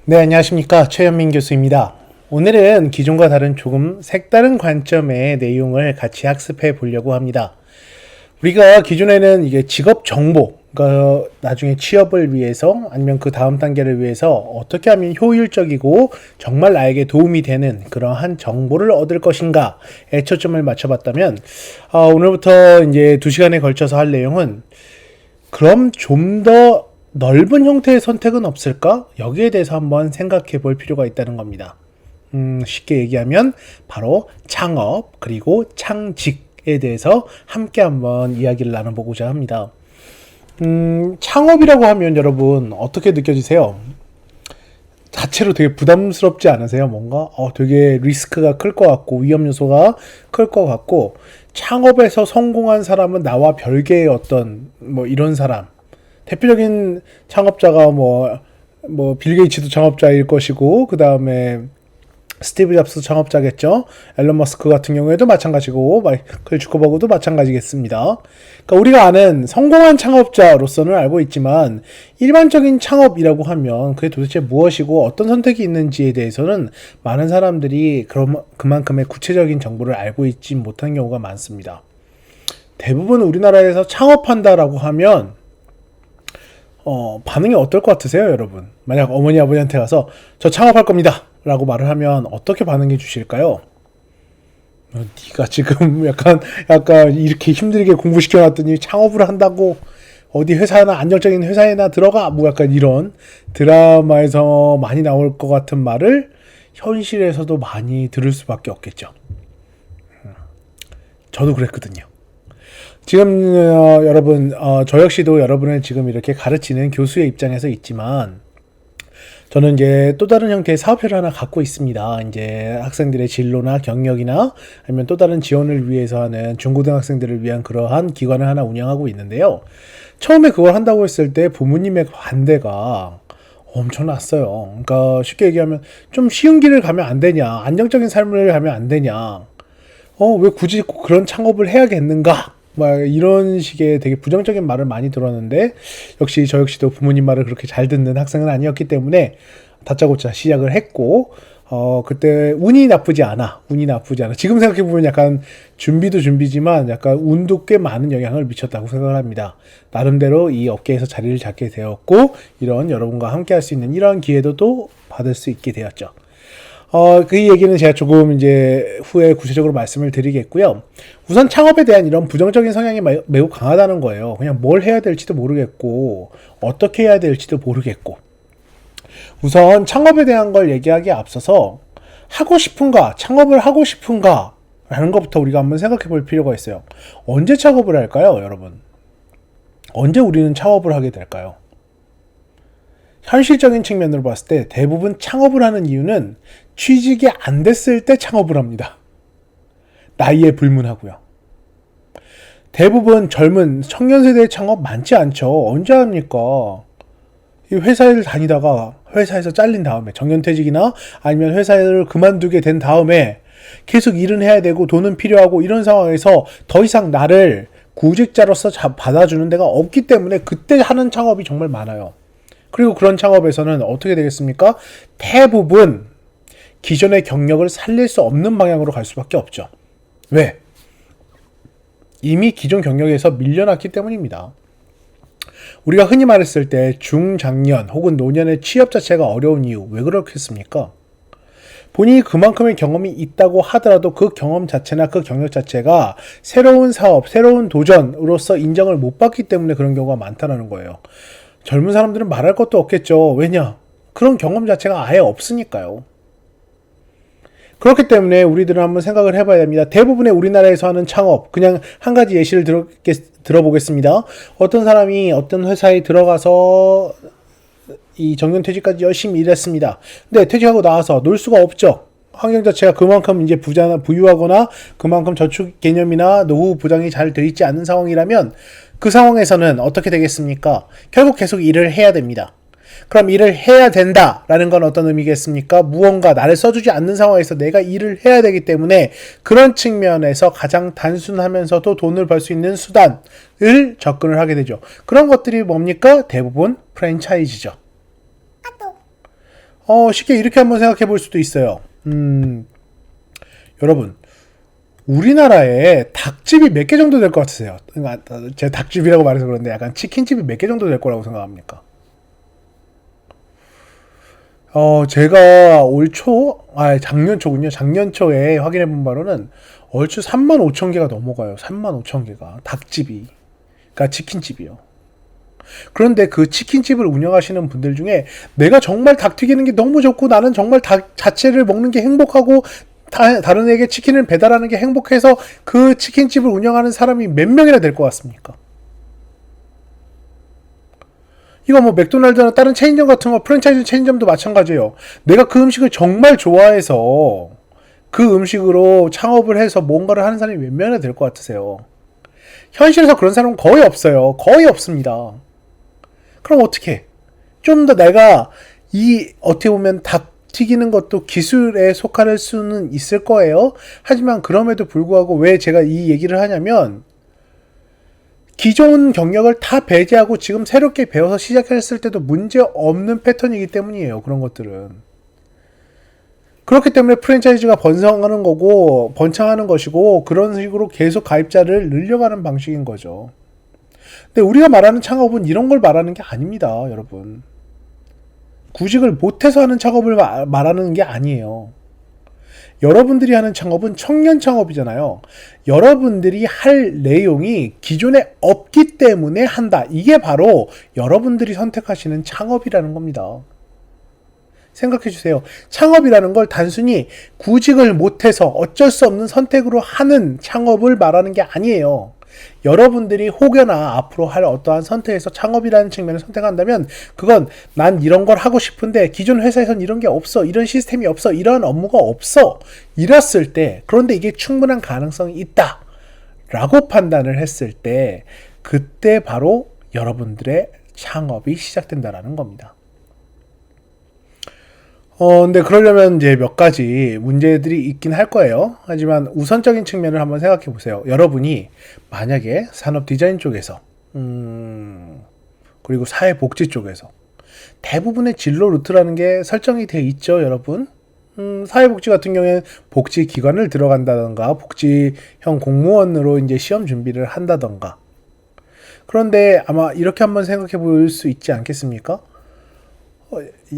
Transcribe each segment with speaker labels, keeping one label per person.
Speaker 1: 네, 안녕하십니까. 최현민 교수입니다. 오늘은 기존과 다른 조금 색다른 관점의 내용을 같이 학습해 보려고 합니다. 우리가 기존에는 이게 직업 정보, 그러니까 나중에 취업을 위해서 아니면 그 다음 단계를 위해서 어떻게 하면 효율적이고 정말 나에게 도움이 되는 그러한 정보를 얻을 것인가에 초점을 맞춰봤다면, 오늘부터 이제 2시간에 걸쳐서 할 내용은 그럼 좀 더 넓은 형태의 선택은 없을까? 여기에 대해서 한번 생각해 볼 필요가 있다는 겁니다. 쉽게 얘기하면 바로 창업 그리고 창직에 대해서 함께 한번 이야기를 나눠보고자 합니다. 창업이라고 하면 여러분 어떻게 느껴지세요? 자체로 되게 부담스럽지 않으세요? 뭔가 되게 리스크가 클 것 같고 위험 요소가 클 것 같고, 창업에서 성공한 사람은 나와 별개의 어떤 뭐 이런 사람, 대표적인 창업자가 빌 게이츠도 창업자일 것이고, 그 다음에 스티브 잡스 창업자겠죠. 앨런 머스크 같은 경우에도 마찬가지고, 마이클 주커버그도 마찬가지겠습니다. 그러니까 우리가 아는 성공한 창업자로서는 알고 있지만, 일반적인 창업이라고 하면 그게 도대체 무엇이고 어떤 선택이 있는지에 대해서는 많은 사람들이 그만큼의 구체적인 정보를 알고 있지 못한 경우가 많습니다. 대부분 우리나라에서 창업한다라고 하면 반응이 어떨 것 같으세요, 여러분? 만약 어머니 아버지한테 가서 저 창업할 겁니다 라고 말을 하면 어떻게 반응해 주실까요? 네가 지금 약간 이렇게 힘들게 공부시켜 놨더니 창업을 한다고, 어디 회사나 안정적인 회사에나 들어가, 뭐 약간 이런 드라마에서 많이 나올 것 같은 말을 현실에서도 많이 들을 수밖에 없겠죠. 저도 그랬거든요. 지금 여러분, 저 역시도 여러분을 지금 이렇게 가르치는 교수의 입장에서 있지만, 저는 이제 또 다른 형태의 사업회를 하나 갖고 있습니다. 이제 학생들의 진로나 경력이나 아니면 또 다른 지원을 위해서 하는 중고등학생들을 위한 그러한 기관을 하나 운영하고 있는데요. 처음에 그걸 한다고 했을 때 부모님의 반대가 엄청났어요. 그러니까 쉽게 얘기하면 좀 쉬운 길을 가면 안 되냐, 안정적인 삶을 가면 안 되냐, 왜 굳이 그런 창업을 해야겠는가, 막 이런 식의 되게 부정적인 말을 많이 들었는데, 역시 저 역시도 부모님 말을 그렇게 잘 듣는 학생은 아니었기 때문에 다짜고짜 시작을 했고, 그때 운이 나쁘지 않아. 지금 생각해보면 약간 준비도 준비지만 약간 운도 꽤 많은 영향을 미쳤다고 생각을 합니다. 나름대로 이 업계에서 자리를 잡게 되었고, 이런 여러분과 함께 할 수 있는 이런 기회도 또 받을 수 있게 되었죠. 그 얘기는 제가 조금 이제 후에 구체적으로 말씀을 드리겠고요. 우선 창업에 대한 이런 부정적인 성향이 매우 강하다는 거예요. 그냥 뭘 해야 될지도 모르겠고, 어떻게 해야 될지도 모르겠고. 우선 창업에 대한 걸 얘기하기에 앞서서 창업을 하고 싶은가? 라는 것부터 우리가 한번 생각해 볼 필요가 있어요. 언제 창업을 할까요, 여러분? 언제 우리는 창업을 하게 될까요? 현실적인 측면으로 봤을 때 대부분 창업을 하는 이유는 취직이 안 됐을 때 창업을 합니다. 나이에 불문하고요. 대부분 젊은 청년 세대의 창업 많지 않죠. 언제 합니까? 이 회사를 다니다가 회사에서 잘린 다음에 정년퇴직이나 아니면 회사를 그만두게 된 다음에 계속 일은 해야 되고 돈은 필요하고, 이런 상황에서 더 이상 나를 구직자로서 받아주는 데가 없기 때문에 그때 하는 창업이 정말 많아요. 그리고 그런 창업에서는 어떻게 되겠습니까? 대부분 기존의 경력을 살릴 수 없는 방향으로 갈 수밖에 없죠. 왜? 이미 기존 경력에서 밀려났기 때문입니다. 우리가 흔히 말했을 때 중장년 혹은 노년의 취업 자체가 어려운 이유, 왜 그렇겠습니까? 본인이 그만큼의 경험이 있다고 하더라도 그 경험 자체나 그 경력 자체가 새로운 사업, 새로운 도전으로서 인정을 못 받기 때문에 그런 경우가 많다는 거예요. 젊은 사람들은 말할 것도 없겠죠. 왜냐? 그런 경험 자체가 아예 없으니까요. 그렇기 때문에 우리들은 한번 생각을 해봐야 됩니다. 대부분의 우리나라에서 하는 창업, 그냥 한 가지 예시를 들어보겠습니다. 어떤 사람이 어떤 회사에 들어가서 이 정년퇴직까지 열심히 일했습니다. 근데 퇴직하고 나와서 놀 수가 없죠. 환경 자체가 그만큼 이제 부유하거나 그만큼 저축 개념이나 노후 보장이 잘 돼 있지 않은 상황이라면, 그 상황에서는 어떻게 되겠습니까? 결국 계속 일을 해야 됩니다. 그럼 일을 해야 된다라는 건 어떤 의미겠습니까? 무언가 나를 써주지 않는 상황에서 내가 일을 해야 되기 때문에 그런 측면에서 가장 단순하면서도 돈을 벌 수 있는 수단을 접근을 하게 되죠. 그런 것들이 뭡니까? 대부분 프랜차이즈죠. 쉽게 이렇게 한번 생각해 볼 수도 있어요. 여러분, 우리나라에 닭집이 몇 개 정도 될 것 같으세요? 제가 닭집이라고 말해서 그런데 약간 치킨집이 몇 개 정도 될 거라고 생각합니까? 제가 작년 초군요. 작년 초에 확인해 본 바로는 얼추 3만 5천 개가 넘어가요. 3만 5천 개가. 닭집이. 그러니까 치킨집이요. 그런데 그 치킨집을 운영하시는 분들 중에 내가 정말 닭 튀기는 게 너무 좋고 나는 정말 닭 자체를 먹는 게 행복하고 다른 에게 치킨을 배달하는 게 행복해서 그 치킨집을 운영하는 사람이 몇 명이나 될 것 같습니까? 이거 뭐 맥도날드나 다른 체인점 같은 거 프랜차이즈 체인점도 마찬가지예요. 내가 그 음식을 정말 좋아해서 그 음식으로 창업을 해서 뭔가를 하는 사람이 몇 명이나 될 것 같으세요? 현실에서 그런 사람은 거의 없어요. 거의 없습니다. 그럼 어떻게? 좀 더 내가 어떻게 보면 닭 튀기는 것도 기술에 속할 수는 있을 거예요. 하지만 그럼에도 불구하고 왜 제가 이 얘기를 하냐면 기존 경력을 다 배제하고 지금 새롭게 배워서 시작했을 때도 문제 없는 패턴이기 때문이에요. 그런 것들은. 그렇기 때문에 프랜차이즈가 번성하는 거고 번창하는 것이고 그런 식으로 계속 가입자를 늘려가는 방식인 거죠. 근데 우리가 말하는 창업은 이런 걸 말하는 게 아닙니다, 여러분. 구직을 못해서 하는 창업을 말하는 게 아니에요. 여러분들이 하는 창업은 청년 창업이잖아요. 여러분들이 할 내용이 기존에 없기 때문에 한다. 이게 바로 여러분들이 선택하시는 창업이라는 겁니다. 생각해 주세요. 창업이라는 걸 단순히 구직을 못해서 어쩔 수 없는 선택으로 하는 창업을 말하는 게 아니에요. 여러분들이 혹여나 앞으로 할 어떠한 선택에서 창업이라는 측면을 선택한다면 그건 난 이런 걸 하고 싶은데 기존 회사에선 이런 게 없어, 이런 시스템이 없어, 이러한 업무가 없어 이랬을 때, 그런데 이게 충분한 가능성이 있다 라고 판단을 했을 때 그때 바로 여러분들의 창업이 시작된다라는 겁니다. 근데 그러려면 이제 몇 가지 문제들이 있긴 할 거예요. 하지만 우선적인 측면을 한번 생각해 보세요. 여러분이 만약에 산업 디자인 쪽에서, 그리고 사회복지 쪽에서 대부분의 진로 루트라는 게 설정이 돼 있죠, 여러분. 사회복지 같은 경우에는 복지기관을 들어간다던가, 복지형 공무원으로 이제 시험 준비를 한다던가. 그런데 아마 이렇게 한번 생각해 볼 수 있지 않겠습니까?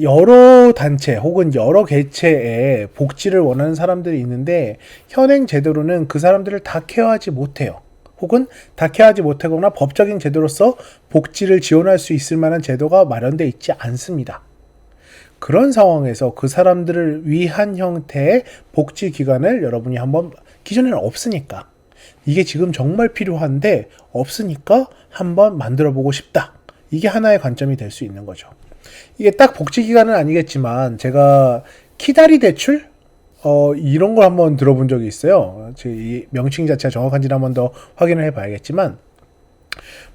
Speaker 1: 여러 단체 혹은 여러 개체의 복지를 원하는 사람들이 있는데 현행 제도로는 그 사람들을 다 케어하지 못해요. 혹은 다 케어하지 못하거나 법적인 제도로서 복지를 지원할 수 있을 만한 제도가 마련되어 있지 않습니다. 그런 상황에서 그 사람들을 위한 형태의 복지기관을 여러분이 한번, 기존에는 없으니까 이게 지금 정말 필요한데 없으니까 한번 만들어 보고 싶다. 이게 하나의 관점이 될 수 있는 거죠. 이게 딱 복지기관은 아니겠지만 제가 키다리 대출? 이런 걸 한번 들어본 적이 있어요. 이 명칭 자체가 정확한지는 한번 더 확인을 해봐야겠지만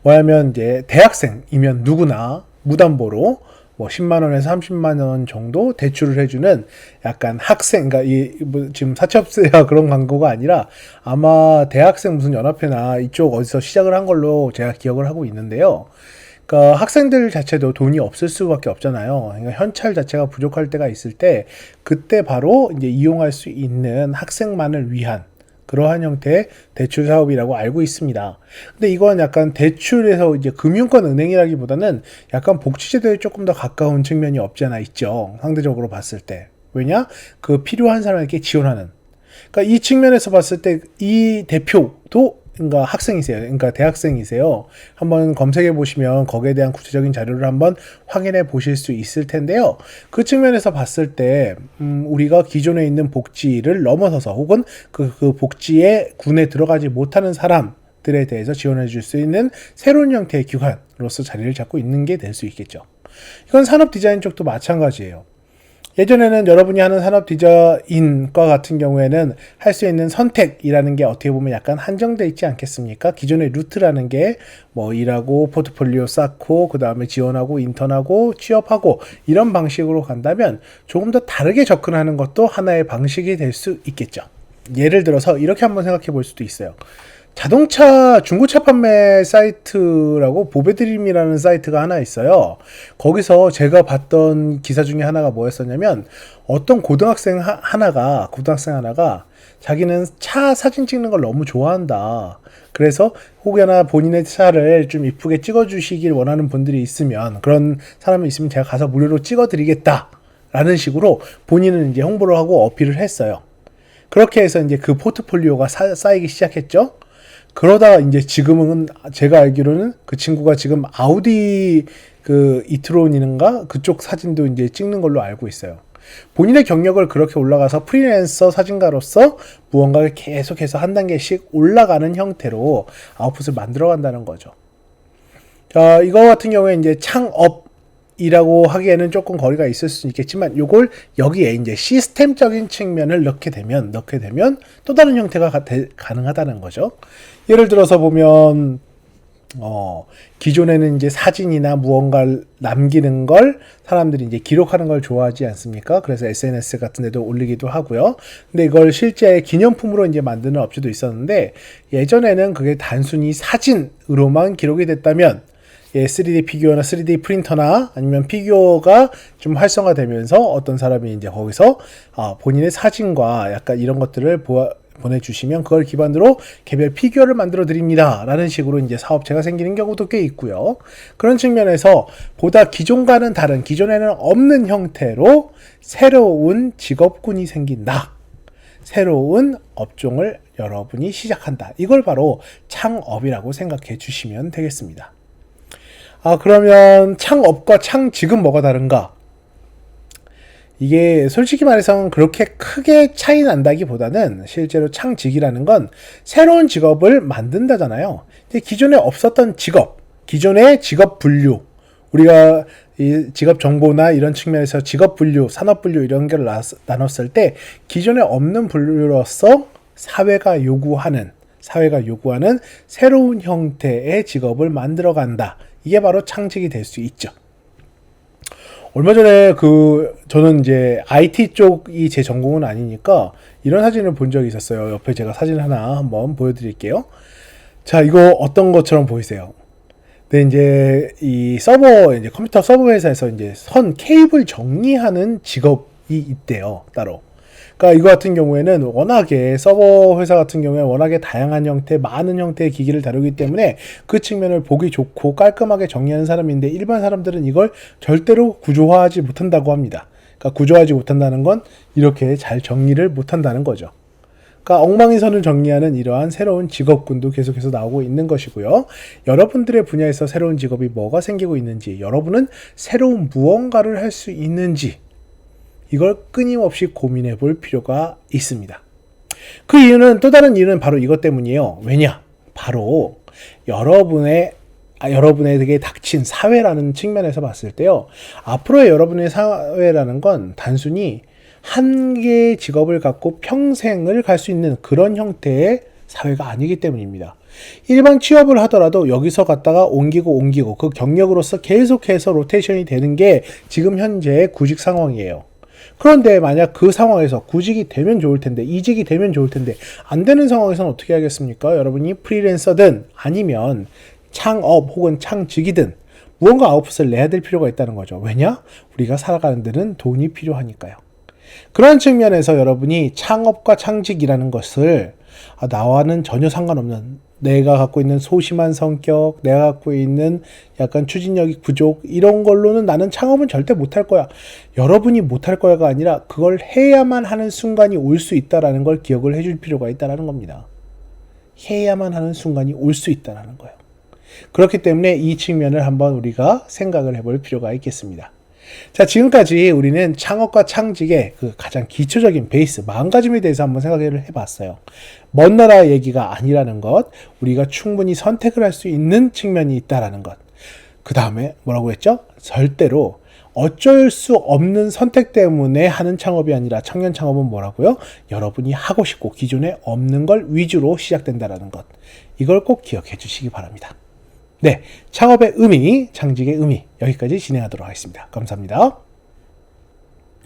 Speaker 1: 뭐냐면 이제 대학생이면 누구나 무담보로 뭐 10만 원에서 30만 원 정도 대출을 해주는 약간 학생, 그러니까 지금 사채업체가 그런 광고가 아니라 아마 대학생 무슨 연합회나 이쪽 어디서 시작을 한 걸로 제가 기억을 하고 있는데요. 그러니까 학생들 자체도 돈이 없을 수밖에 없잖아요. 그러니까 현찰 자체가 부족할 때가 있을 때 그때 바로 이제 이용할 수 있는 학생만을 위한 그러한 형태의 대출 사업이라고 알고 있습니다. 근데 이건 약간 대출에서 이제 금융권 은행이라기보다는 약간 복지제도에 조금 더 가까운 측면이 없지 않아 있죠. 상대적으로 봤을 때. 왜냐? 그 필요한 사람에게 지원하는. 그러니까 이 측면에서 봤을 때 이 대표도 그러니까 학생이세요. 그러니까 대학생이세요. 한번 검색해 보시면 거기에 대한 구체적인 자료를 한번 확인해 보실 수 있을 텐데요. 그 측면에서 봤을 때 우리가 기존에 있는 복지를 넘어서서 혹은 그 복지의 군에 들어가지 못하는 사람들에 대해서 지원해 줄 수 있는 새로운 형태의 기관으로서 자리를 잡고 있는 게 될 수 있겠죠. 이건 산업 디자인 쪽도 마찬가지예요. 예전에는 여러분이 하는 산업 디자인과 같은 경우에는 할 수 있는 선택이라는 게 어떻게 보면 약간 한정되어 있지 않겠습니까? 기존의 루트라는 게 뭐 일하고 포트폴리오 쌓고 그 다음에 지원하고 인턴하고 취업하고 이런 방식으로 간다면 조금 더 다르게 접근하는 것도 하나의 방식이 될 수 있겠죠. 예를 들어서 이렇게 한번 생각해 볼 수도 있어요. 자동차 중고차 판매 사이트라고 보배드림이라는 사이트가 하나 있어요. 거기서 제가 봤던 기사 중에 하나가 뭐였었냐면 어떤 고등학생 하나가 자기는 차 사진 찍는 걸 너무 좋아한다. 그래서 혹여나 본인의 차를 좀 이쁘게 찍어주시길 원하는 분들이 있으면, 그런 사람이 있으면 제가 가서 무료로 찍어드리겠다 라는 식으로 본인은 이제 홍보를 하고 어필을 했어요. 그렇게 해서 이제 그 포트폴리오가 쌓이기 시작했죠. 그러다가 이제 지금은 제가 알기로는 그 친구가 지금 아우디 그 이트론인가 그쪽 사진도 이제 찍는 걸로 알고 있어요. 본인의 경력을 그렇게 올라가서 프리랜서 사진가로서 무언가를 계속해서 한 단계씩 올라가는 형태로 아웃풋을 만들어 간다는 거죠. 이거 같은 경우에 이제 창업이라고 하기에는 조금 거리가 있을 수 있겠지만, 요걸 여기에 이제 시스템적인 측면을 넣게 되면 또 다른 형태가 가능하다는 거죠. 예를 들어서 보면 기존에는 이제 사진이나 무언가를 남기는 걸 사람들이 이제 기록하는 걸 좋아하지 않습니까? 그래서 SNS 같은 데도 올리기도 하고요. 근데 이걸 실제 기념품으로 이제 만드는 업체도 있었는데, 예전에는 그게 단순히 사진으로만 기록이 됐다면 3D 피규어나 3D 프린터나 아니면 피규어가 좀 활성화되면서 어떤 사람이 이제 거기서 본인의 사진과 약간 이런 것들을 보내주시면 그걸 기반으로 개별 피규어를 만들어 드립니다 라는 식으로 이제 사업체가 생기는 경우도 꽤 있고요. 그런 측면에서 보다 기존과는 다른, 기존에는 없는 형태로 새로운 직업군이 생긴다, 새로운 업종을 여러분이 시작한다, 이걸 바로 창업이라고 생각해 주시면 되겠습니다. 그러면 창업과 창직은 뭐가 다른가? 이게 솔직히 말해서 그렇게 크게 차이 난다기보다는 실제로 창직이라는 건 새로운 직업을 만든다잖아요. 근데 기존에 없었던 직업, 기존의 직업 분류, 우리가 이 직업 정보나 이런 측면에서 직업 분류, 산업 분류 이런 걸 나눴을 때 기존에 없는 분류로서 사회가 요구하는 새로운 형태의 직업을 만들어 간다. 이게 바로 창직이 될 수 있죠. 얼마 전에 저는 이제 IT 쪽이 제 전공은 아니니까 이런 사진을 본 적이 있었어요. 옆에 제가 사진 하나 한번 보여드릴게요. 자, 이거 어떤 것처럼 보이세요? 네, 이제 이 이제 컴퓨터 서버 회사에서 이제 케이블 정리하는 직업이 있대요, 따로. 그러니까 이거 같은 경우에는 워낙에 서버 회사 같은 경우에 워낙에 다양한 형태, 많은 형태의 기기를 다루기 때문에 그 측면을 보기 좋고 깔끔하게 정리하는 사람인데, 일반 사람들은 이걸 절대로 구조화하지 못한다고 합니다. 그러니까 구조하지 못한다는 건 이렇게 잘 정리를 못한다는 거죠. 그러니까 엉망이선을 정리하는 이러한 새로운 직업군도 계속해서 나오고 있는 것이고요. 여러분들의 분야에서 새로운 직업이 뭐가 생기고 있는지, 여러분은 새로운 무언가를 할 수 있는지, 이걸 끊임없이 고민해 볼 필요가 있습니다. 그 이유는, 또 다른 이유는 바로 이것 때문이에요. 왜냐? 바로 여러분에게 닥친 사회라는 측면에서 봤을 때요, 앞으로의 여러분의 사회라는 건 단순히 한 개의 직업을 갖고 평생을 갈 수 있는 그런 형태의 사회가 아니기 때문입니다. 일반 취업을 하더라도 여기서 갔다가 옮기고 그 경력으로서 계속해서 로테이션이 되는 게 지금 현재의 구직 상황이에요. 그런데 만약 그 상황에서 구직이 되면 좋을 텐데, 이직이 되면 좋을 텐데, 안 되는 상황에서는 어떻게 하겠습니까? 여러분이 프리랜서든 아니면 창업 혹은 창직이든 무언가 아웃풋을 내야 될 필요가 있다는 거죠. 왜냐? 우리가 살아가는 데는 돈이 필요하니까요. 그런 측면에서 여러분이 창업과 창직이라는 것을 나와는 전혀 상관없는, 내가 갖고 있는 소심한 성격, 내가 갖고 있는 약간 추진력이 부족, 이런 걸로는 나는 창업은 절대 못할 거야, 여러분이 못할 거야가 아니라 그걸 해야만 하는 순간이 올 수 있다는 걸 기억을 해줄 필요가 있다는 겁니다. 해야만 하는 순간이 올 수 있다는 거예요. 그렇기 때문에 이 측면을 한번 우리가 생각을 해볼 필요가 있겠습니다. 자, 지금까지 우리는 창업과 창직의 그 가장 기초적인 베이스, 마음가짐에 대해서 한번 생각을 해봤어요. 먼 나라 얘기가 아니라는 것, 우리가 충분히 선택을 할 수 있는 측면이 있다라는 것. 그 다음에 뭐라고 했죠? 절대로 어쩔 수 없는 선택 때문에 하는 창업이 아니라, 청년 창업은 뭐라고요? 여러분이 하고 싶고 기존에 없는 걸 위주로 시작된다라는 것. 이걸 꼭 기억해 주시기 바랍니다. 네, 창업의 의미, 창직의 의미, 여기까지 진행하도록 하겠습니다. 감사합니다.